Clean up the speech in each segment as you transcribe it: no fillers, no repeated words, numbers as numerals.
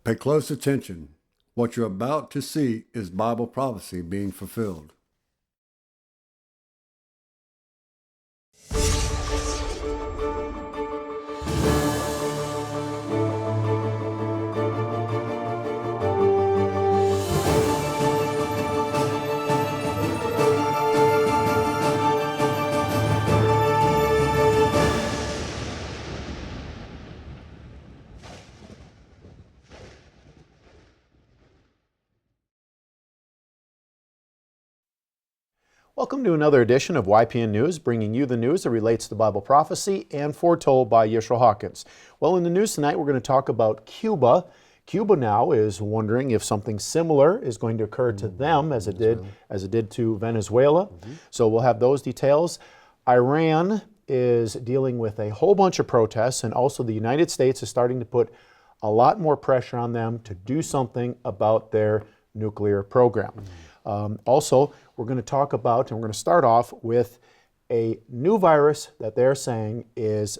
Pay close attention. What you're about to see is Bible prophecy being fulfilled. Welcome to another edition of YPN News, bringing you the news that relates to Bible prophecy and foretold by Yishra Hawkins. Well, in the news tonight, we're going to talk about Cuba. Cuba now is wondering if something similar is going to occur to them as it did to Venezuela. So we'll have those details. Iran is dealing with a whole bunch of protests, and also the United States is starting to put a lot more pressure on them to do something about their nuclear program. Also, we're going to talk about, and we're going to start off with a new virus that they're saying is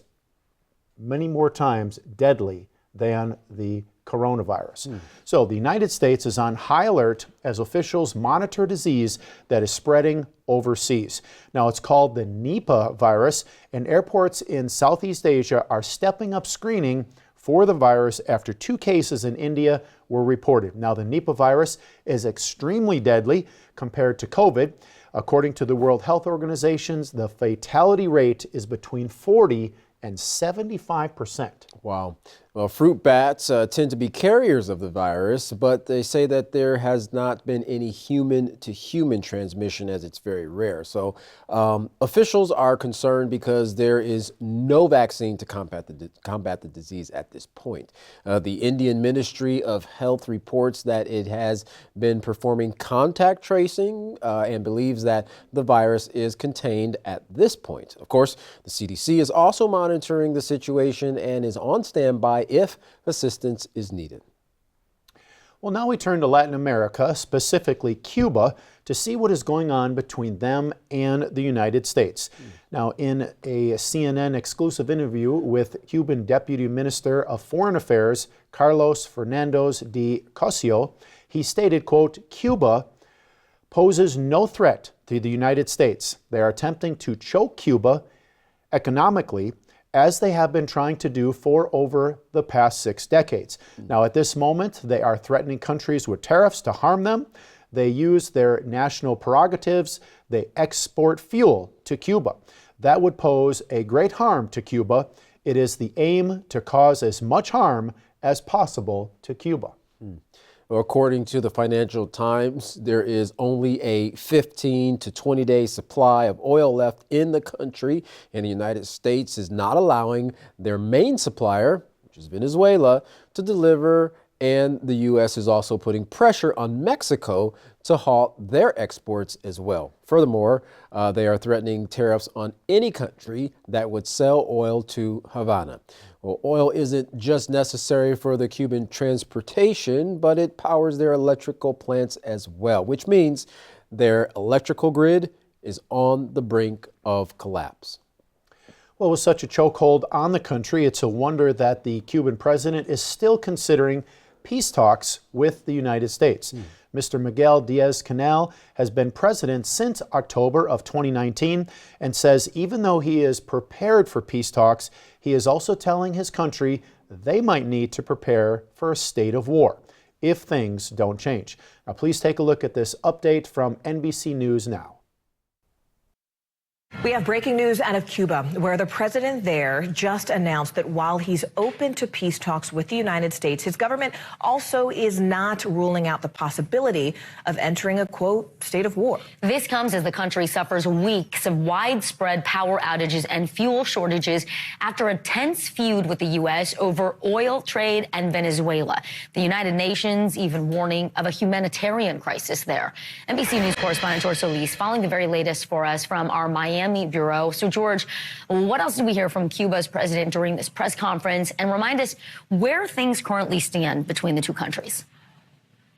many more times deadly than the coronavirus. So the United States is on high alert as officials monitor disease that is spreading overseas. Now, it's called the Nipah virus, and airports in Southeast Asia are stepping up screening for the virus after 2 cases in India were reported. Now, the Nipah virus is extremely deadly compared to COVID. According to the World Health Organization, the fatality rate is between 40 and 75%. Wow. Well, fruit bats tend to be carriers of the virus, but they say that there has not been any human-to-human transmission, as it's very rare. So officials are concerned because there is no vaccine to combat the disease at this point. The Indian Ministry of Health reports that it has been performing contact tracing and believes that the virus is contained at this point. Of course, the CDC is also monitoring the situation and is on standby if assistance is needed. Well, now we turn to Latin America, specifically Cuba, to see what is going on between them and the United States. Now, in a CNN exclusive interview with Cuban Deputy Minister of Foreign Affairs, Carlos Fernandez de Cosio, he stated, quote, "Cuba poses no threat to the United States. They are attempting to choke Cuba economically, as they have been trying to do for over the past 6 decades. Now, at this moment, they are threatening countries with tariffs to harm them. They use their national prerogatives. They export fuel to Cuba. That would pose a great harm to Cuba. It is the aim to cause as much harm as possible to Cuba." According to the Financial Times, there is only a 15 to 20 day supply of oil left in the country, and the United States is not allowing their main supplier, which is Venezuela, to deliver, and the U.S. is also putting pressure on Mexico to halt their exports as well. Furthermore, they are threatening tariffs on any country that would sell oil to Havana. Well, oil isn't just necessary for the Cuban transportation, but it powers their electrical plants as well, which means their electrical grid is on the brink of collapse. Well, with such a chokehold on the country, it's a wonder that the Cuban president is still considering peace talks with the United States. Mr. Miguel Diaz-Canel has been president since October of 2019 and says even though he is prepared for peace talks, he is also telling his country they might need to prepare for a state of war if things don't change. Now, please take a look at this update from NBC News Now. We have breaking news out of Cuba, where the president there just announced that while he's open to peace talks with the United States, his government also is not ruling out the possibility of entering a, quote, state of war. This comes as the country suffers weeks of widespread power outages and fuel shortages after a tense feud with the U.S. over oil trade and Venezuela. The United Nations even warning of a humanitarian crisis there. NBC News correspondent George Solis following the very latest for us from our Miami bureau. So, George, what else did we hear from Cuba's president during this press conference? And remind us where things currently stand between the two countries.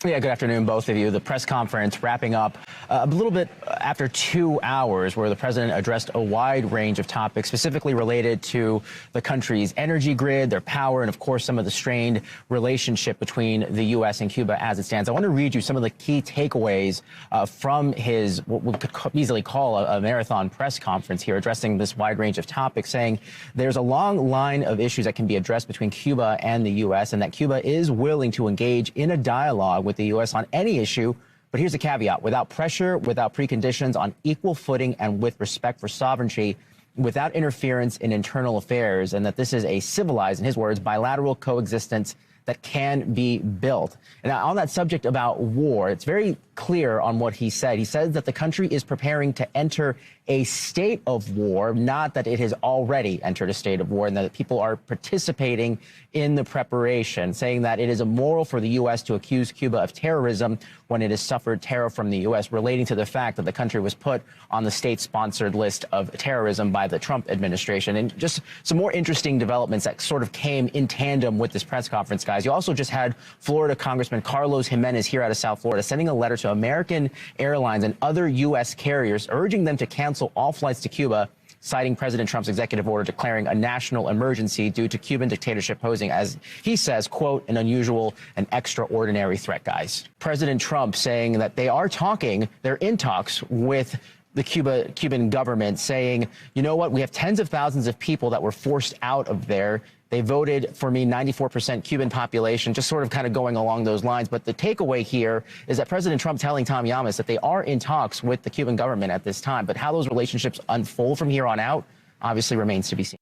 Yeah, good afternoon, both of you. The press conference wrapping up a little bit after 2 hours, where the president addressed a wide range of topics specifically related to the country's energy grid, their power, and of course some of the strained relationship between the U.S. and Cuba as it stands. I want to read you some of the key takeaways from his, what we could easily call a marathon press conference here, addressing this wide range of topics, saying there's a long line of issues that can be addressed between Cuba and the U.S. and that Cuba is willing to engage in a dialogue with the U.S. on any issue. But here's a caveat: without pressure, without preconditions, on equal footing, and with respect for sovereignty, without interference in internal affairs, and that this is a civilized, in his words, bilateral coexistence that can be built. And on that subject about war, it's very clear on what he said. He says that the country is preparing to enter a state of war, not that it has already entered a state of war, and that people are participating in the preparation, saying that it is immoral for the U.S. to accuse Cuba of terrorism when it has suffered terror from the U.S., relating to the fact that the country was put on the state-sponsored list of terrorism by the Trump administration. And just some more interesting developments that sort of came in tandem with this press conference, guys. You also just had Florida Congressman Carlos Jimenez here out of South Florida sending a letter to American Airlines and other U.S. carriers urging them to cancel all flights to Cuba, citing President Trump's executive order declaring a national emergency due to Cuban dictatorship posing, as he says, quote, an unusual and extraordinary threat, guys. President Trump saying that they're in talks with the Cuban government, saying, you know what, we have tens of thousands of people that were forced out of there. They voted for me, 94% Cuban population, just sort of kind of going along those lines. But the takeaway here is that President Trump telling Tom Llamas that they are in talks with the Cuban government at this time. But how those relationships unfold from here on out obviously remains to be seen.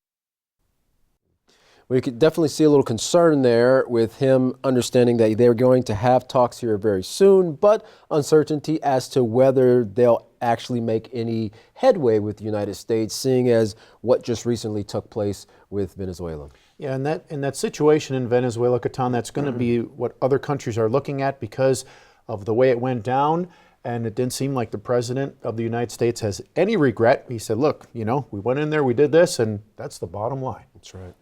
We could definitely see a little concern there with him understanding that they're going to have talks here very soon, but uncertainty as to whether they'll actually make any headway with the United States, seeing as what just recently took place with Venezuela. Yeah, and that situation in Venezuela, Catan, that's going to be what other countries are looking at because of the way it went down. And it didn't seem like the president of the United States has any regret. He said, look, we went in there, we did this, and that's the bottom line. That's right.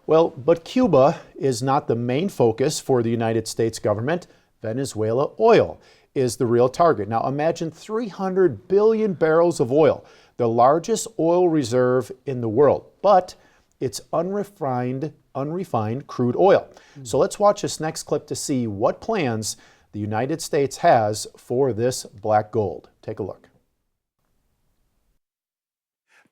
Well, but Cuba is not the main focus for the United States government. Venezuela oil is the real target. Now imagine 300 billion barrels of oil, the largest oil reserve in the world, but it's unrefined crude oil. So let's watch this next clip to see what plans the United States has for this black gold. Take a look.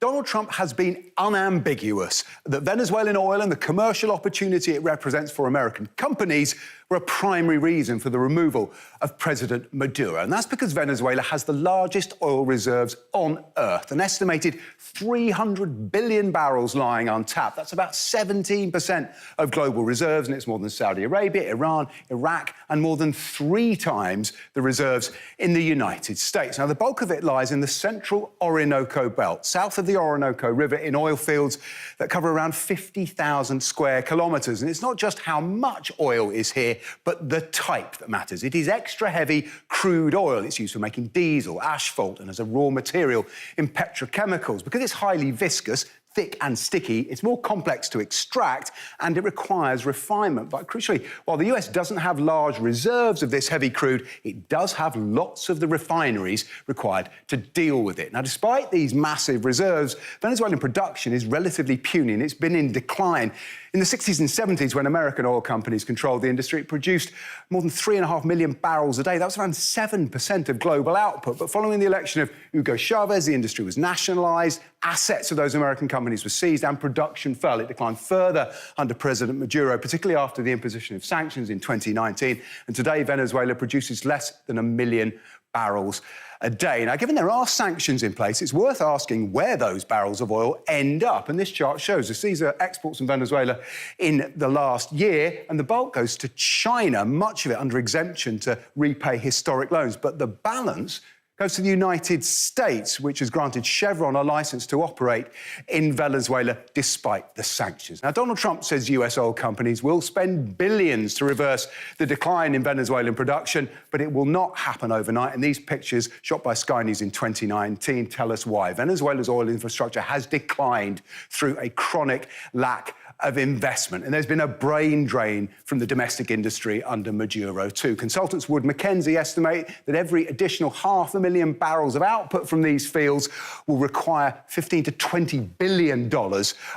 Donald Trump has been unambiguous that Venezuelan oil and the commercial opportunity it represents for American companies were a primary reason for the removal of President Maduro. And that's because Venezuela has the largest oil reserves on Earth, an estimated 300 billion barrels lying untapped. That's about 17% of global reserves, and it's more than Saudi Arabia, Iran, Iraq, and more than 3 times the reserves in the United States. Now, the bulk of it lies in the central Orinoco belt, south of the Orinoco River, in oil fields that cover around 50,000 square kilometers. And it's not just how much oil is here, but the type that matters. It is extra heavy crude oil. It's used for making diesel, asphalt, and as a raw material in petrochemicals. Because it's highly viscous, thick and sticky, it's more complex to extract, and it requires refinement. But crucially, while the US doesn't have large reserves of this heavy crude, it does have lots of the refineries required to deal with it. Now, despite these massive reserves, Venezuelan production is relatively puny, and it's been in decline. In the 60s and 70s, when American oil companies controlled the industry, it produced more than 3.5 million barrels a day. That was around 7% of global output. But following the election of Hugo Chavez, the industry was nationalized, assets of those American companies were seized, and production fell. It declined further under President Maduro, particularly after the imposition of sanctions in 2019. And today, Venezuela produces less than 1 million barrels a day. Now, given there are sanctions in place, it's worth asking where those barrels of oil end up. And this chart shows us these are exports from Venezuela in the last year, and the bulk goes to China, much of it under exemption to repay historic loans. But the balance goes to the United States, which has granted Chevron a license to operate in Venezuela despite the sanctions. Now, Donald Trump says US oil companies will spend billions to reverse the decline in Venezuelan production, but it will not happen overnight. And these pictures, shot by Sky News in 2019, tell us why. Venezuela's oil infrastructure has declined through a chronic lack of investment. And there's been a brain drain from the domestic industry under Maduro too. Consultants Wood Mackenzie estimate that every additional 500,000 barrels of output from these fields will require $15 to $20 billion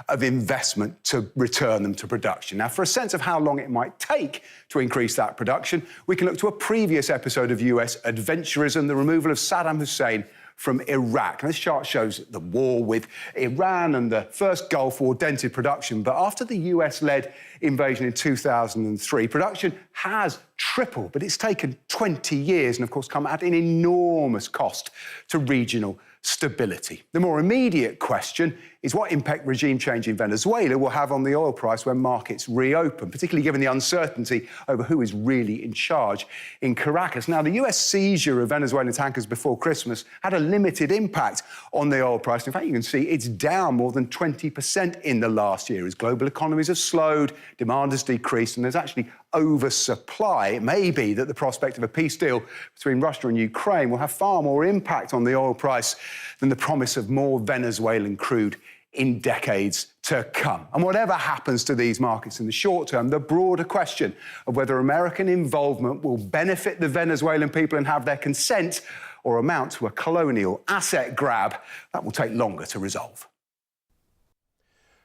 of investment to return them to production. Now, for a sense of how long it might take to increase that production, we can look to a previous episode of US adventurism, the removal of Saddam Hussein from Iraq. And this chart shows the war with Iran and the first Gulf War dented production. But after the US-led invasion in 2003, production has tripled, but it's taken 20 years and, of course, come at an enormous cost to regional stability. The more immediate question is what impact regime change in Venezuela will have on the oil price when markets reopen, particularly given the uncertainty over who is really in charge in Caracas. Now, the US seizure of Venezuelan tankers before Christmas had a limited impact on the oil price. In fact, you can see it's down more than 20% in the last year as global economies have slowed, demand has decreased, and there's actually oversupply. It may be that the prospect of a peace deal between Russia and Ukraine will have far more impact on the oil price than the promise of more Venezuelan crude in decades to come. And whatever happens to these markets in the short term, the broader question of whether American involvement will benefit the Venezuelan people and have their consent or amount to a colonial asset grab, that will take longer to resolve.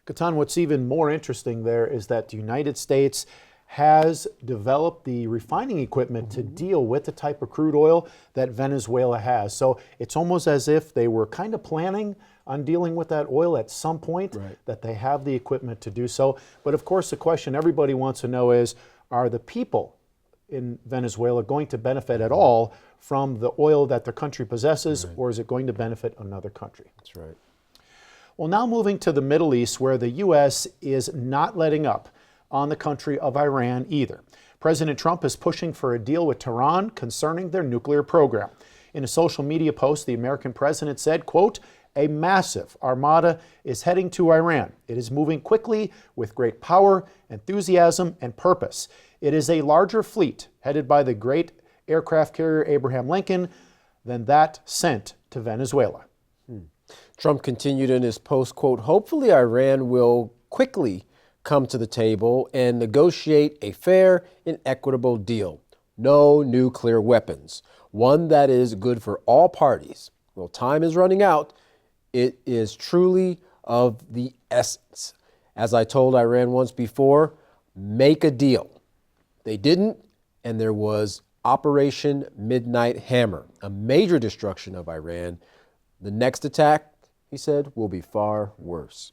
Katan, what's even more interesting there is that the United States has developed the refining equipment to deal with the type of crude oil that Venezuela has. So it's almost as if they were kind of planning on dealing with that oil at some point, that they have the equipment to do so. But of course, the question everybody wants to know is, are the people in Venezuela going to benefit at all from the oil that their country possesses, or is it going to benefit another country? That's right. Well, now moving to the Middle East, where the U.S. is not letting up on the country of Iran either. President Trump is pushing for a deal with Tehran concerning their nuclear program. In a social media post, the American president said, quote, "A massive armada is heading to Iran. It is moving quickly with great power, enthusiasm, and purpose. It is a larger fleet headed by the great aircraft carrier Abraham Lincoln than that sent to Venezuela." Trump continued in his post, quote, "Hopefully Iran will quickly come to the table and negotiate a fair and equitable deal. No nuclear weapons. One that is good for all parties. Well, time is running out. It is truly of the essence. As I told Iran once before, make a deal." They didn't, and there was Operation Midnight Hammer, a major destruction of Iran. The next attack, he said, will be far worse.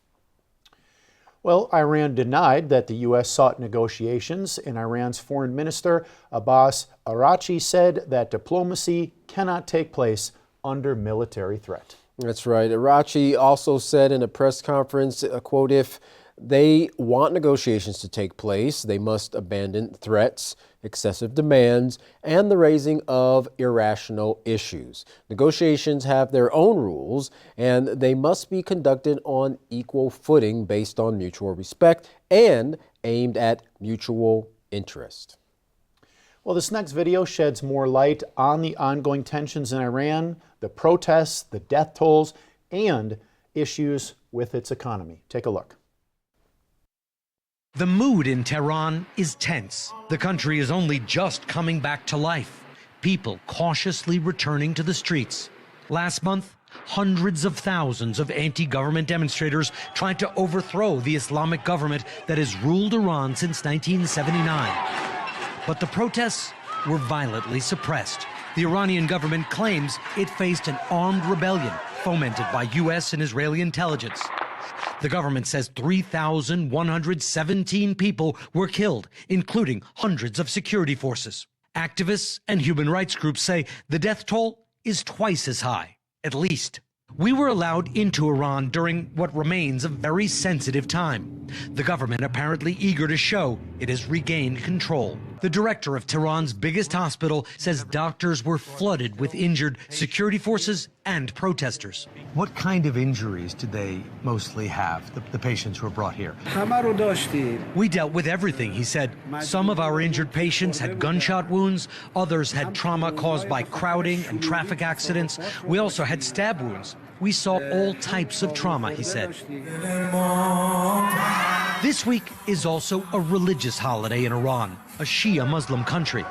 Well, Iran denied that the U.S. sought negotiations, and Iran's foreign minister, Abbas Araghchi, said that diplomacy cannot take place under military threat. That's right. Araghchi also said in a press conference, quote, "If they want negotiations to take place, they must abandon threats, excessive demands, and the raising of irrational issues. Negotiations have their own rules, and they must be conducted on equal footing based on mutual respect and aimed at mutual interest." Well, this next video sheds more light on the ongoing tensions in Iran, the protests, the death tolls, and issues with its economy. Take a look. The mood in Tehran is tense. The country is only just coming back to life. People cautiously returning to the streets. Last month, hundreds of thousands of anti-government demonstrators tried to overthrow the Islamic government that has ruled Iran since 1979. But the protests were violently suppressed. The Iranian government claims it faced an armed rebellion fomented by U.S. and Israeli intelligence. The government says 3,117 people were killed, including hundreds of security forces. Activists and human rights groups say the death toll is twice as high, at least. We were allowed into Iran during what remains a very sensitive time. The government apparently eager to show it has regained control. The director of Tehran's biggest hospital says doctors were flooded with injured security forces and protesters. What kind of injuries did they mostly have, the patients who were brought here? We dealt with everything, he said. Some of our injured patients had gunshot wounds. Others had trauma caused by crowding and traffic accidents. We also had stab wounds. We saw all types of trauma, he said. This week is also a religious holiday in Iran, a Shia Muslim country.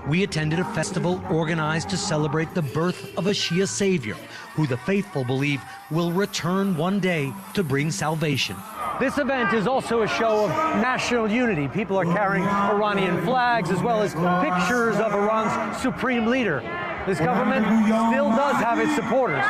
We attended a festival organized to celebrate the birth of a Shia savior, who the faithful believe will return one day to bring salvation. This event is also a show of national unity. People are carrying Iranian flags as well as pictures of Iran's supreme leader. This government still does have its supporters.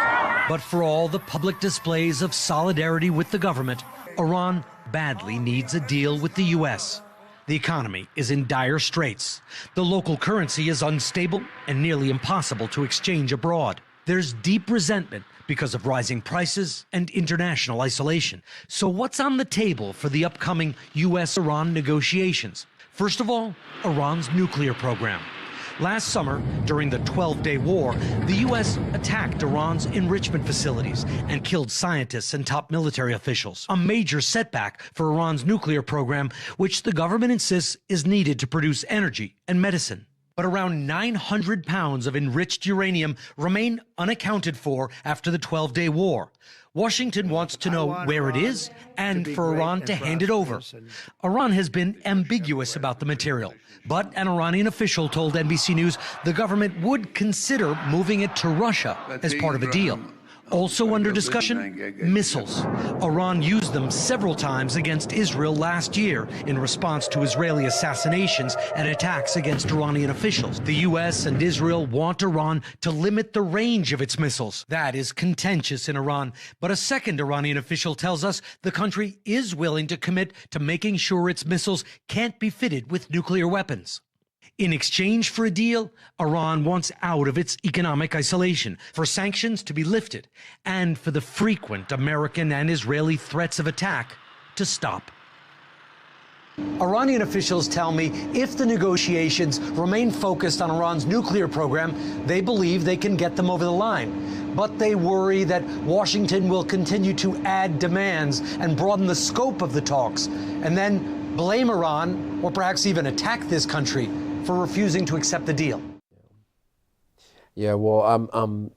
But for all the public displays of solidarity with the government, Iran badly needs a deal with the U.S. The economy is in dire straits. The local currency is unstable and nearly impossible to exchange abroad. There's deep resentment because of rising prices and international isolation. So what's on the table for the upcoming U.S.-Iran negotiations? First of all, Iran's nuclear program. Last summer, during the 12-day war, the U.S. attacked Iran's enrichment facilities and killed scientists and top military officials. A major setback for Iran's nuclear program, which the government insists is needed to produce energy and medicine. But around 900 pounds of enriched uranium remain unaccounted for after the 12-day war. Washington wants to know where it is and for Iran to hand it over. Iran has been ambiguous about the material, but an Iranian official told NBC News the government would consider moving it to Russia as part of a deal. Also under discussion, missiles. Iran used them several times against Israel last year in response to Israeli assassinations and attacks against Iranian officials. The U.S. and Israel want Iran to limit the range of its missiles. That is contentious in Iran, but a second Iranian official tells us the country is willing to commit to making sure its missiles can't be fitted with nuclear weapons. In exchange for a deal, Iran wants out of its economic isolation, for sanctions to be lifted, and for the frequent American and Israeli threats of attack to stop. Iranian officials tell me if the negotiations remain focused on Iran's nuclear program, they believe they can get them over the line. But they worry that Washington will continue to add demands and broaden the scope of the talks, and then blame Iran, or perhaps even attack this country, for refusing to accept the deal. Yeah, well, I'm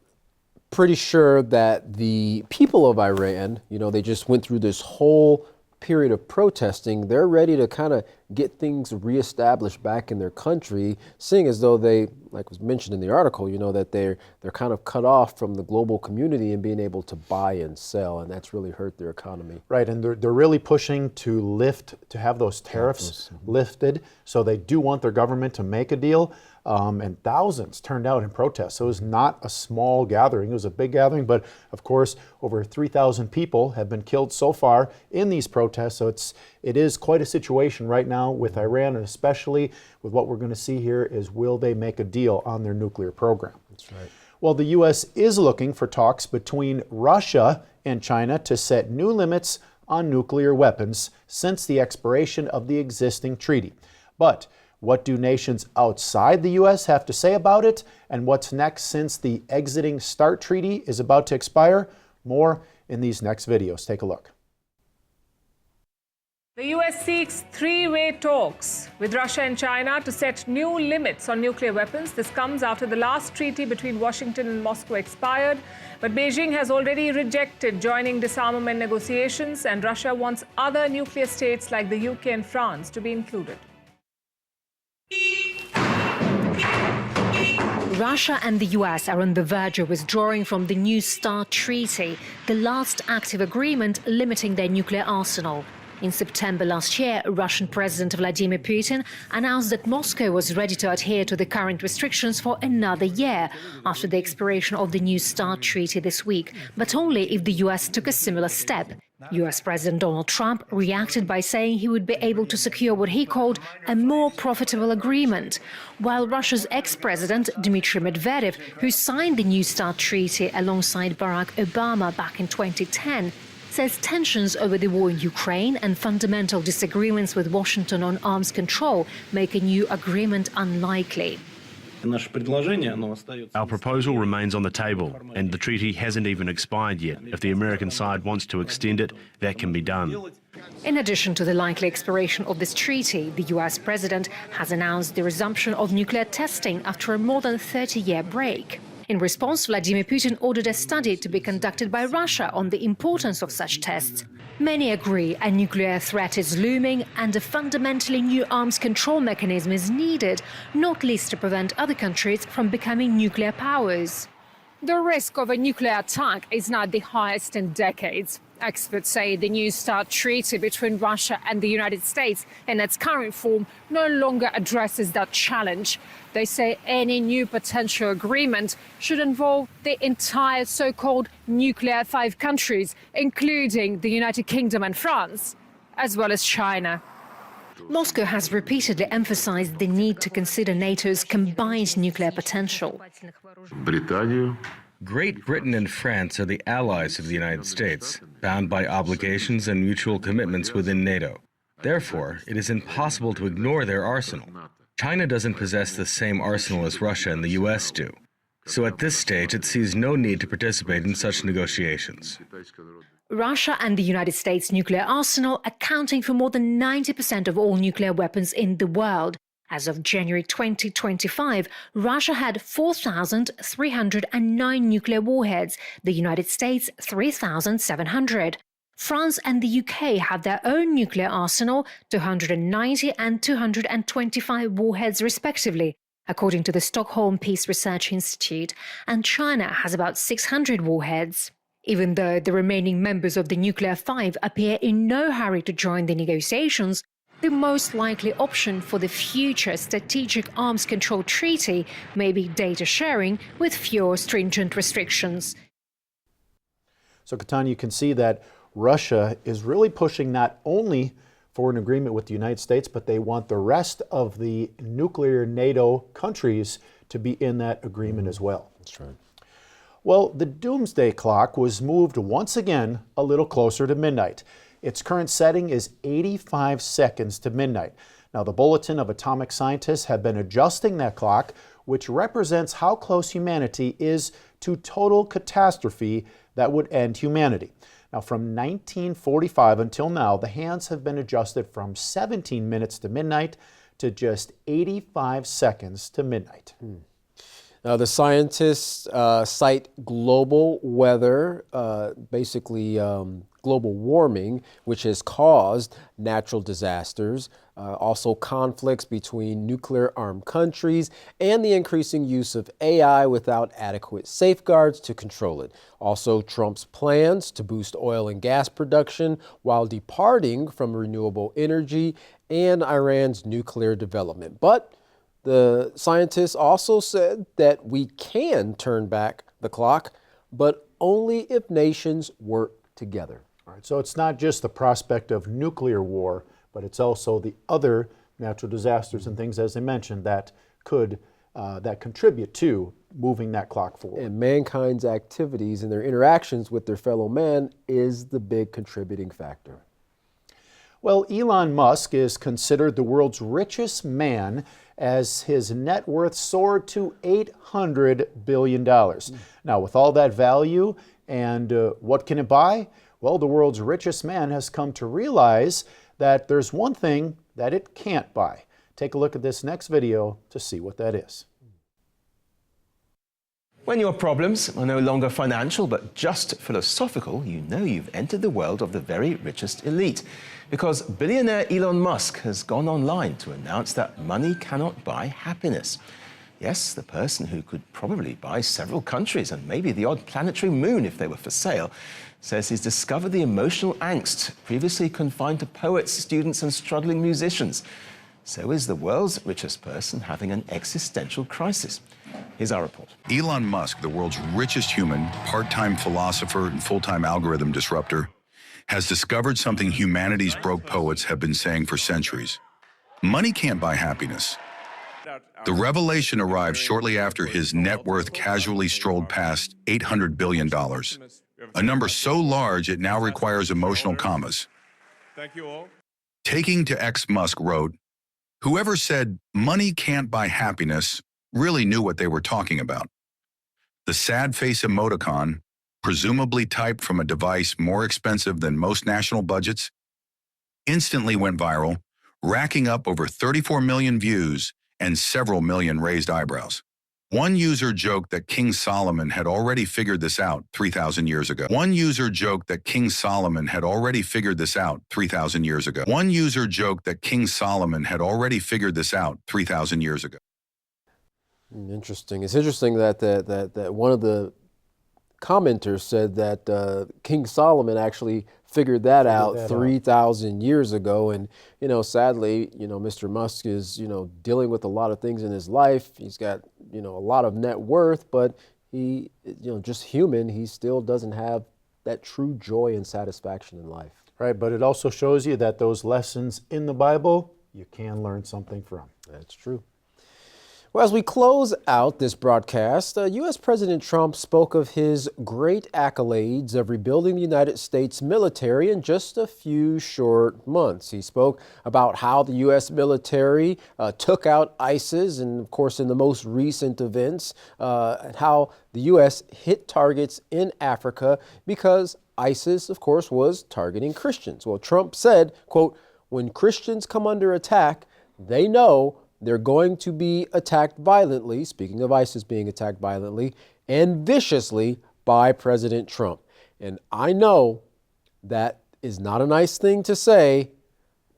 pretty sure that the people of Iran, they just went through this whole period of protesting. They're ready to kind of get things reestablished back in their country, seeing as though they, like was mentioned in the article, that they're kind of cut off from the global community and being able to buy and sell, and that's really hurt their economy. Right, and they're really pushing to have those tariffs lifted, so they do want their government to make a deal. And thousands turned out in protest. So it was not a small gathering. It was a big gathering, but of course, over 3,000 people have been killed so far in these protests. So it is quite a situation right now with Iran, and especially with what we're going to see here is, will they make a deal on their nuclear program? That's right. Well, the U.S. is looking for talks between Russia and China to set new limits on nuclear weapons since the expiration of the existing treaty. But what do nations outside the U.S. have to say about it? And what's next since the exiting START treaty is about to expire? More in these next videos. Take a look. The U.S. seeks three-way talks with Russia and China to set new limits on nuclear weapons. This comes after the last treaty between Washington and Moscow expired. But Beijing has already rejected joining disarmament negotiations, and Russia wants other nuclear states like the UK and France to be included. Russia and the US are on the verge of withdrawing from the New START treaty, the last active agreement limiting their nuclear arsenal. In September last year, Russian President Vladimir Putin announced that Moscow was ready to adhere to the current restrictions for another year after the expiration of the New START treaty this week, but only if the US took a similar step. US President Donald Trump reacted by saying he would be able to secure what he called a more profitable agreement, while Russia's ex-president Dmitry Medvedev, who signed the New START treaty alongside Barack Obama back in 2010, says tensions over the war in Ukraine and fundamental disagreements with Washington on arms control make a new agreement unlikely. Our proposal remains on the table, and the treaty hasn't even expired yet. If the American side wants to extend it, that can be done. In addition to the likely expiration of this treaty, the US president has announced the resumption of nuclear testing after a more than 30-year break. In response, Vladimir Putin ordered a study to be conducted by Russia on the importance of such tests. Many agree a nuclear threat is looming and a fundamentally new arms control mechanism is needed, not least to prevent other countries from becoming nuclear powers. The risk of a nuclear attack is now the highest in decades. Experts say the New START treaty between Russia and the United States in its current form no longer addresses that challenge. They say any new potential agreement should involve the entire so-called nuclear five countries, including the United Kingdom and France, as well as China. Moscow has repeatedly emphasized the need to consider NATO's combined nuclear potential. Great Britain and France are the allies of the United States, bound by obligations and mutual commitments within NATO. Therefore, it is impossible to ignore their arsenal. China doesn't possess the same arsenal as Russia and the US do. So at this stage, it sees no need to participate in such negotiations. Russia and the United States' nuclear arsenal accounting for more than 90% of all nuclear weapons in the world. As of January 2025, Russia had 4,309 nuclear warheads, the United States 3,700. France and the UK have their own nuclear arsenal, 290 and 225 warheads respectively, according to the Stockholm Peace Research Institute, and China has about 600 warheads. Even though the remaining members of the Nuclear Five appear in no hurry to join the negotiations, the most likely option for the future Strategic Arms Control Treaty may be data sharing with fewer stringent restrictions. So, Katanya, you can see that Russia is really pushing not only for an agreement with the United States, but they want the rest of the nuclear NATO countries to be in that agreement as well. That's right. Well, the doomsday clock was moved once again a little closer to midnight. Its current setting is 85 seconds to midnight. Now, the Bulletin of Atomic Scientists have been adjusting that clock, which represents how close humanity is to total catastrophe that would end humanity. Now, from 1945 until now, the hands have been adjusted from 17 minutes to midnight to just 85 seconds to midnight. Now, the scientists cite global weather, basically global warming, which has caused natural disasters, also conflicts between nuclear-armed countries, and the increasing use of AI without adequate safeguards to control it. Also, Trump's plans to boost oil and gas production while departing from renewable energy, and Iran's nuclear development. But the scientists also said that we can turn back the clock, but only if nations work together. All right, so it's not just the prospect of nuclear war, but it's also the other natural disasters and things, as I mentioned, that could that contribute to moving that clock forward. And mankind's activities and their interactions with their fellow man is the big contributing factor. Well, Elon Musk is considered the world's richest man as his net worth soared to $800 billion. Now, with all that value and what can it buy? Well, the world's richest man has come to realize that there's one thing that it can't buy. Take a look at this next video to see what that is. When your problems are no longer financial but just philosophical, you know you've entered the world of the very richest elite. Because billionaire Elon Musk has gone online to announce that money cannot buy happiness. Yes, the person who could probably buy several countries and maybe the odd planetary moon if they were for sale, says he's discovered the emotional angst previously confined to poets, students and struggling musicians. So is the world's richest person having an existential crisis? Here's our report. Elon Musk, the world's richest human, part-time philosopher and full-time algorithm disruptor, has discovered something humanity's broke poets have been saying for centuries. Money can't buy happiness. The revelation arrived shortly after his net worth casually strolled past $800 billion, a number so large it now requires emotional commas. Thank you all. Taking to X, Musk wrote, "Whoever said money can't buy happiness really knew what they were talking about." The sad face emoticon, presumably typed from a device more expensive than most national budgets, instantly went viral, racking up over 34 million views and several million raised eyebrows. One user joked that King Solomon had already figured this out 3,000 years ago. One user joked that King Solomon had already figured this out 3,000 years ago. One user joked that King Solomon had already figured this out 3,000 years ago. Interesting. It's interesting that one of the commenters said that King Solomon actually figured that out 3,000 years ago. And, sadly, Mr. Musk is, dealing with a lot of things in his life. He's got, a lot of net worth, but he, just human, he still doesn't have that true joy and satisfaction in life. Right, but it also shows you that those lessons in the Bible, you can learn something from. That's true. Well, as we close out this broadcast, U.S. President Trump spoke of his great accolades of rebuilding the United States military in just a few short months. He spoke about how the U.S. military took out ISIS, and of course in the most recent events, how the U.S. hit targets in Africa because ISIS, of course, was targeting Christians. Well, Trump said, quote, "When Christians come under attack, they know they're going to be attacked violently," speaking of ISIS being attacked violently, and viciously by President Trump. And I know that is not a nice thing to say,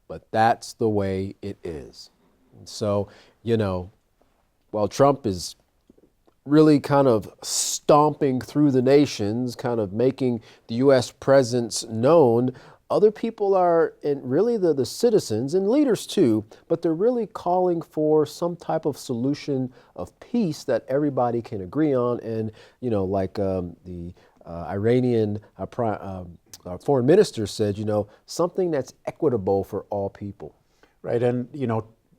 but that's the way it is. And so, while Trump is really kind of stomping through the nations, kind of making the U.S. presence known, other people are, and really the citizens and leaders too, but they're really calling for some type of solution of peace that everybody can agree on. And, like the Iranian foreign minister said, something that's equitable for all people. Right, and,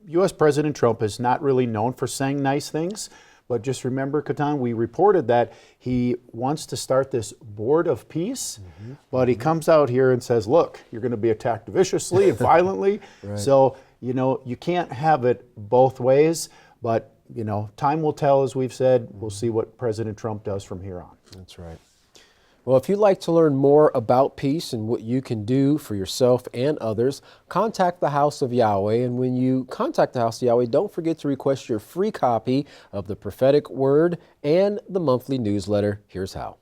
U.S. President Trump is not really known for saying nice things. But just remember, Katan, we reported that he wants to start this board of peace, but he comes out here and says, look, you're going to be attacked viciously and violently. Right. So, you can't have it both ways. But, time will tell, as we've said. We'll see what President Trump does from here on. That's right. Well, if you'd like to learn more about peace and what you can do for yourself and others, contact the House of Yahweh. And when you contact the House of Yahweh, don't forget to request your free copy of the Prophetic Word and the monthly newsletter. Here's how.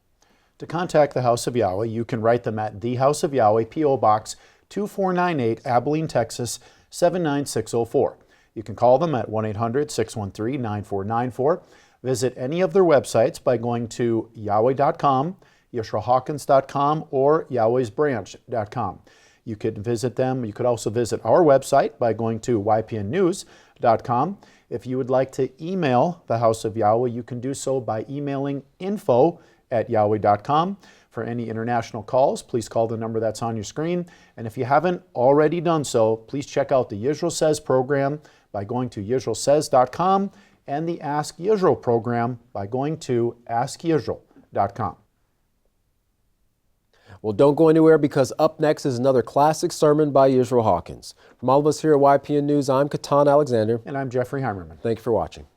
To contact the House of Yahweh, you can write them at the House of Yahweh, P.O. Box 2498, Abilene, Texas 79604. You can call them at 1-800-613-9494. Visit any of their websites by going to yahweh.com, YisraelHawkins.com, or Yahweh'sBranch.com. You could visit them. You could also visit our website by going to YPNnews.com. If you would like to email the House of Yahweh, you can do so by emailing info@yahweh.com. For any international calls, please call the number that's on your screen. And if you haven't already done so, please check out the Yisrael Says program by going to YisraelSays.com and the Ask Yisrael program by going to AskYisrael.com. Well, don't go anywhere, because up next is another classic sermon by Yisrael Hawkins. From all of us here at YPN News, I'm Katan Alexander. And I'm Jeffrey Heimerman. Thank you for watching.